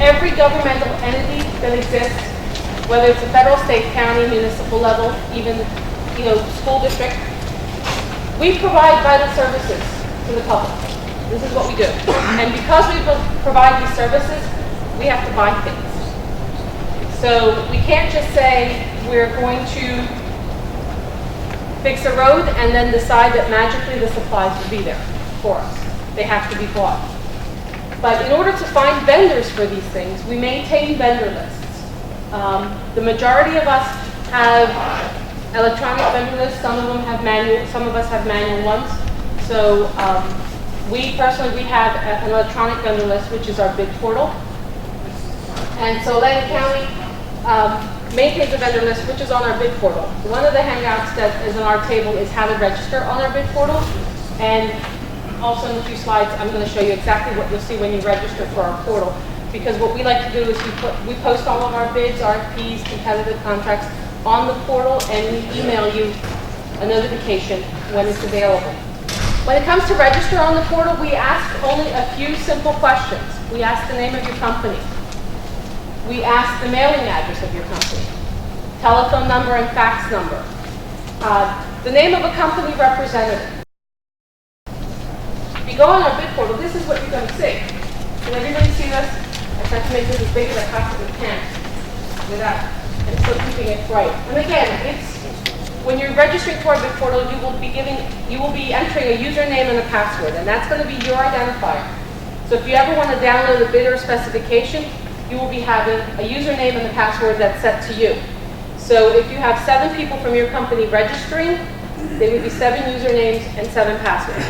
every governmental entity that exists, whether it's a federal, state, county, municipal level, even, school district, we provide vital services to the public. This is what we do. And because we provide these services, we have to buy things. So we can't just say we're going to fix a road and then decide that magically the supplies will be there for us. They have to be bought. But in order to find vendors for these things, we maintain vendor lists. The majority of us have electronic vendor lists. Some of them have manual. Some of us have manual ones. So we have an electronic vendor list, which is our bid portal. And so Atlantic County maintains a vendor list, which is on our bid portal. One of the hangouts that is on our table is how to register on our bid portal. And also in a few slides, I'm going to show you exactly what you'll see when you register for our portal. Because what we like to do is we post all of our bids, RFPs, competitive contracts on the portal, and we email you a notification when it's available. When it comes to register on the portal, we ask only a few simple questions. We ask the name of your company. We ask the mailing address of your company, telephone number and fax number, the name of a company representative. If you go on our bid portal, this is what you're going to see. Can everybody see this? I tried to make this as big as I possibly can with that, and still keeping it bright. And again, when you're registering to our bid portal, you will be entering a username and a password, and that's going to be your identifier. So if you ever want to download a bid or specification, you will be having a username and a password that's set to you. So if you have 7 people from your company registering, they would be 7 usernames and 7 passwords.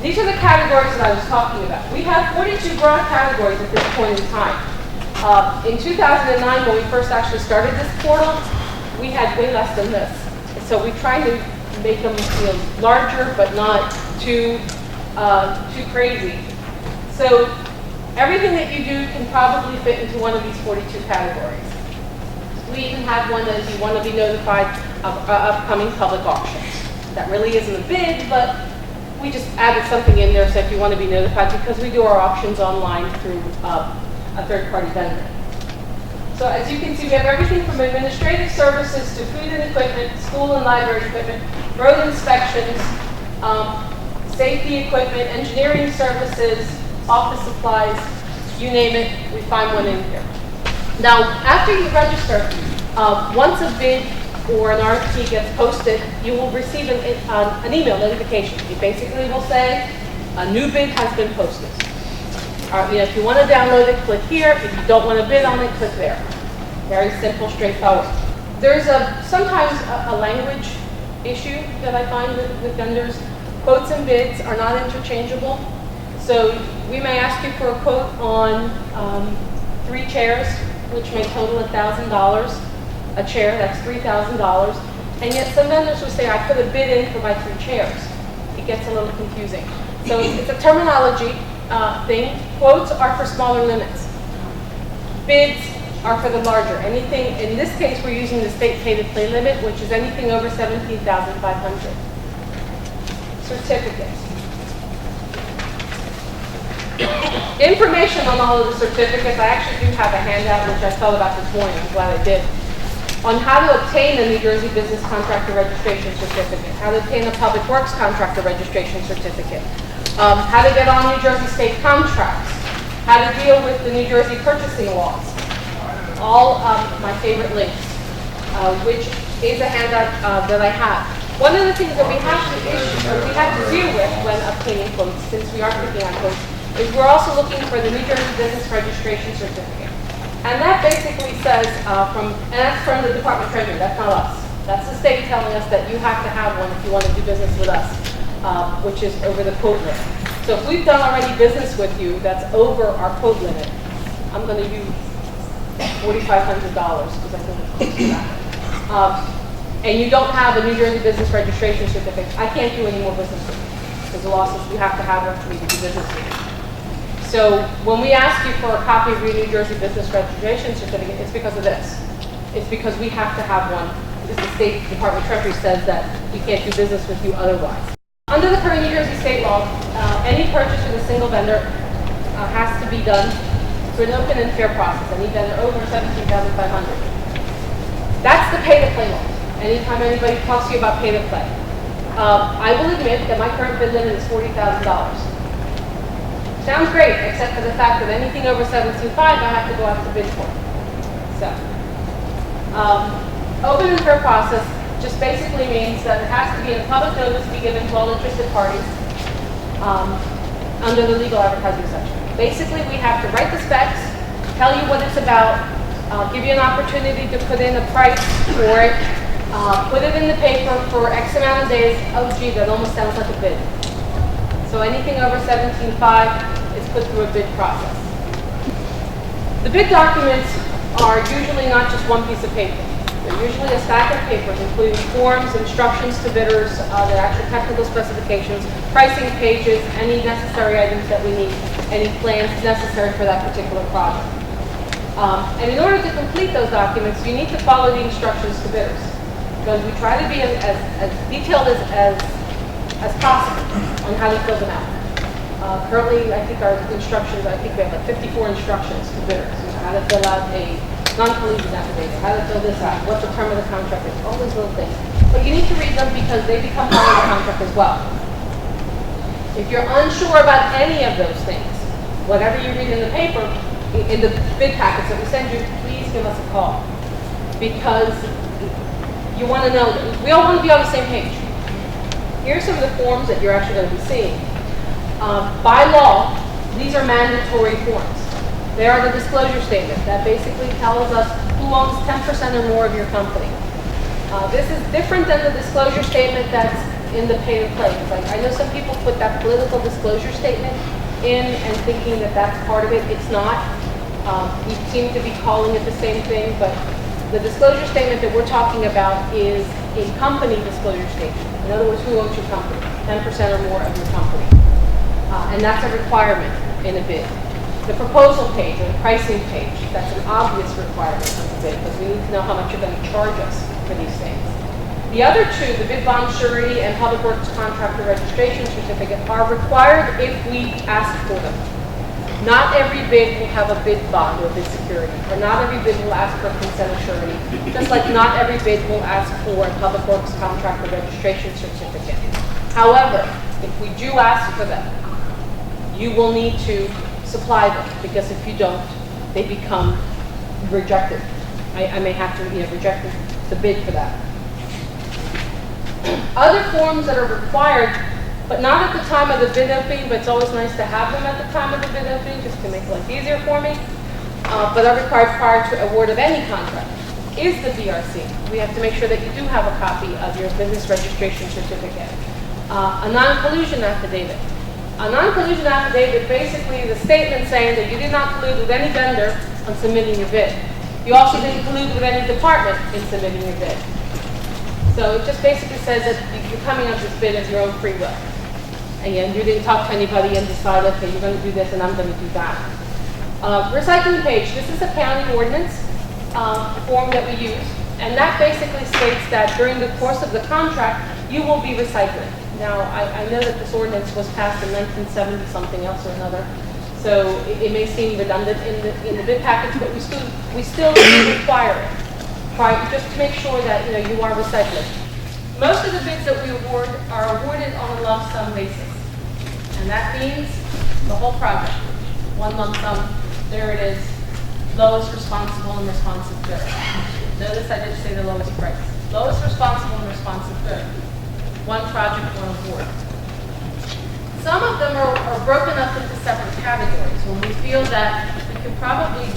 These are the categories that I was talking about. We have 42 broad categories at this point in time. In 2009, when we first actually started this portal, we had way less than this. And so we tried to make them larger, but not too crazy. So everything that you do can probably fit into one of these 42 categories. We even have one that is you want to be notified of upcoming public auctions. That really isn't a bid, but we just added something in there so if you want to be notified, because we do our auctions online through a third-party vendor. So as you can see, we have everything from administrative services to food and equipment, school and library equipment, road inspections, safety equipment, engineering services, office supplies, you name it, we find one in here. Now, after you register, once a bid or an RFP gets posted, you will receive an email notification. It basically will say, a new bid has been posted. If you want to download it, click here. If you don't want to bid on it, click there. Very simple, straightforward. There's sometimes a language issue that I find with vendors. Quotes and bids are not interchangeable. So we may ask you for a quote on 3 chairs, which may total $1,000. A chair, that's $3,000. And yet some vendors will say, I put a bid in for my 3 chairs. It gets a little confusing. So it's a terminology thing. Quotes are for smaller limits. Bids are for the larger. Anything, in this case, we're using the state pay-to-play limit, which is anything over $17,500. Certificates. Information on all of the certificates, I actually do have a handout, which I thought about this morning. I'm glad I did. On how to obtain a New Jersey Business Contractor Registration Certificate, how to obtain a Public Works Contractor Registration Certificate, how to get on New Jersey state contracts, how to deal with the New Jersey purchasing laws, all my favorite links, which is a handout that I have. One of the things that we have to deal with when obtaining quotes, since we are picking out quotes, is we're also looking for the New Jersey Business Registration Certificate. And that basically says, and that's from the Department of Treasury, that's not us. That's the state telling us that you have to have one if you want to do business with us, which is over the quote limit. So if we've done already business with you that's over our quote limit, I'm going to use $4,500 because I think it's close to that. And you don't have a New Jersey Business Registration Certificate, I can't do any more business with you. Because the law says you have to have one for me to do business with you. So when we ask you for a copy of your New Jersey Business Registration Certificate, it's because of this. It's because we have to have one, because the State Department of Treasury says that we can't do business with you otherwise. Under the current New Jersey state law, any purchase with a single vendor has to be done through an open and fair process. Any vendor over 17,500. That's the pay-to-play law. Anytime anybody talks to you about pay-to-play. I will admit that my current bid limit is $40,000. Sounds great, except for the fact that anything over 725, I have to go out to bid for. So, open and fair process just basically means that it has to be a public notice to be given to all interested parties under the legal advertising section. Basically, we have to write the specs, tell you what it's about, give you an opportunity to put in a price for it, put it in the paper for X amount of days. Oh gee, that almost sounds like a bid. So anything over 17.5 is put through a bid process. The bid documents are usually not just one piece of paper. They're usually a stack of papers, including forms, instructions to bidders, the actual technical specifications, pricing pages, any necessary items that we need, any plans necessary for that particular project. And in order to complete those documents, you need to follow the instructions to bidders, because we try to be as detailed as possible on how to fill them out. Currently, I think our instructions, we have like 54 instructions to bidders. How to fill out a non-collision affidavit, how to fill this out, what the term of the contract is, all those little things. But you need to read them because they become part of the contract as well. If you're unsure about any of those things, whatever you read in the paper, in the bid packets that we send you, please give us a call. Because you want to know, we all want to be on the same page. Here's some of the forms that you're actually going to be seeing. By law, these are mandatory forms. They are the disclosure statement that basically tells us who owns 10% or more of your company. This is different than the disclosure statement that's in the pay-to-play. Like, I know some people put that political disclosure statement in and thinking that that's part of it. It's not. We seem to be calling it the same thing, but the disclosure statement that we're talking about is a company disclosure statement. In other words, who owns your company? 10% or more of your company. And that's a requirement in a bid. The proposal page or the pricing page, that's an obvious requirement of the bid because we need to know how much you're going to charge us for these things. The other two, the bid bond surety and public works contractor registration certificate, are required if we ask for them. Not every bid will have a bid bond or bid security, or not every bid will ask for a consent of surety, just like not every bid will ask for a public works contractor registration certificate. However, if we do ask for them, you will need to supply them, because if you don't, they become rejected. I may have to reject the bid for that. Other forms that are required, but not at the time of the bid opening, but it's always nice to have them at the time of the bid opening just to make life easier for me, but are required prior to award of any contract, is the BRC. We have to make sure that you do have a copy of your business registration certificate. A non-collusion affidavit. A non-collusion affidavit basically is a statement saying that you did not collude with any vendor on submitting your bid. You also didn't collude with any department in submitting your bid. So it just basically says that you're coming up this bid of your own free will. And you didn't talk to anybody and decide, okay, you're going to do this and I'm going to do that. Recycling page. This is a county ordinance form that we use. And that basically states that during the course of the contract, you will be recycling. Now, I know that this ordinance was passed in 1970 something else or another, so it may seem redundant in the bid package, but we still require it, just to make sure that you are recycling. Most of the bids that we award are awarded on a lump sum basis, and that means the whole project, one lump sum. There it is, lowest responsible and responsive bidder. Notice I didn't say the lowest price. Lowest responsible and responsive bidder. One project, one award. Some of them are broken up into separate categories. When we feel that we could probably,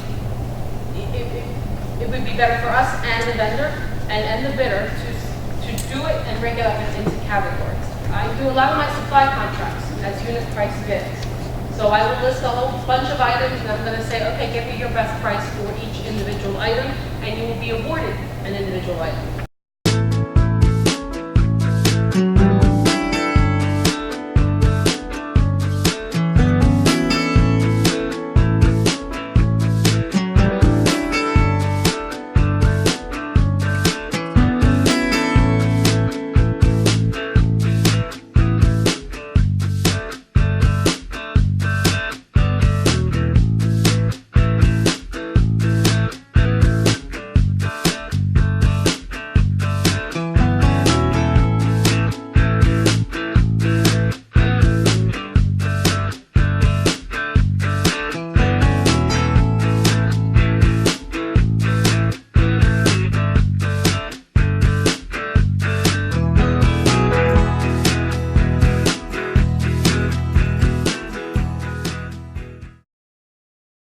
it would be better for us and the vendor and the bidder to do it and break it up into categories. I do a lot of my supply contracts as unit price bids. So I will list a whole bunch of items and I'm going to say, okay, give me your best price for each individual item, and you will be awarded an individual item.